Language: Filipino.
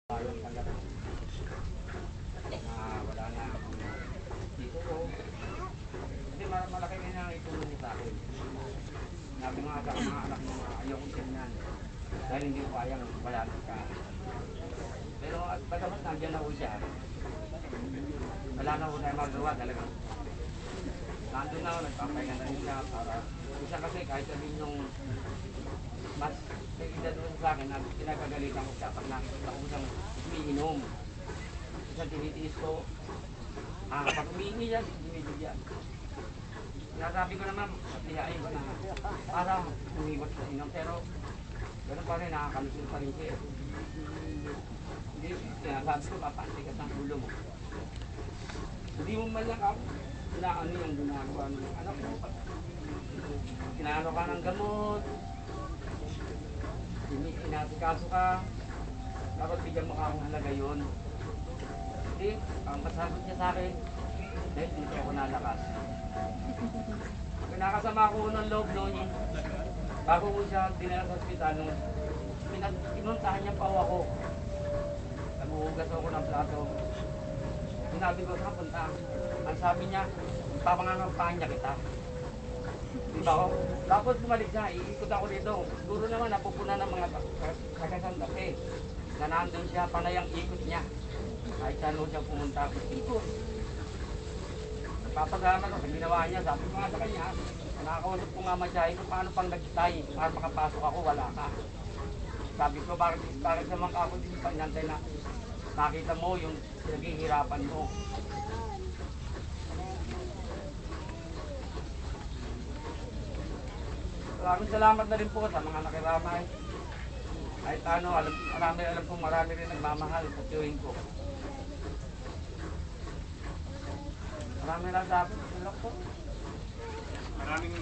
Ayun talaga. Wala na akong dito ko. Kasi malaki na yung itulong niya sa akin. Sabi nga sa mga anak mo nga, ayokong tingnan. Dahil hindi ko kayang wala ka. Pero at bagamat nandiyan na ko siya, wala na ko tayo magawa talaga. Nandun na ako, nagpapahinga na rin siya para isa kasi kahit sabihin nung mas may edad doon sa akin na pinagagalitan ko siya pag nakikita ko siyang umiinom. Isang tinitiis ko, pag umiingi yan, binibigyan. Sinasabi ko naman, tiyain ko na para umiwas sa inom. Pero ganoon pa rin, nakakalusin pa rin siya. Hindi, sinasabi ko, papantikas ng ulo mo. Hindi mo man lang ako, inaano yung ginagawa ng anak mo. Kinaano ka ng gamot, inasikaso ka, dapat bigyan mo ka akong halaga yun. Hindi, ang masagot niya sa akin, dahil hindi ako nalakas. Pinakasama ko ng loob noon, bago ko siya dinala sa ospital, pinuntahan niya pa ako. Naguhugas ako ng plato. Sinabi ko, saan punta? Ang sabi niya, papangangampahan niya kita. Diba ako? Tapos bumalik siya, iikot ako dito. Siguro naman napupuna ng mga kagasan Fe na nandun siya, panay ang ikot niya. Kahit saan siya pumunta, ikot. Papagama ko, sa ginawa niya, sabi ko nga sa kanya, nakakausap ko nga masyahe ko, paano pang nagtay para makapasok ako, wala ka. Sabi ko, bakit naman ako din panantay na nakita mo yung naghihirapan mo. Maraming salamat na rin po sa mga nakiramay. Kahit ano, alam po marami rin nagmamahal sa tuwing ko. Marami lang dapat. Maraming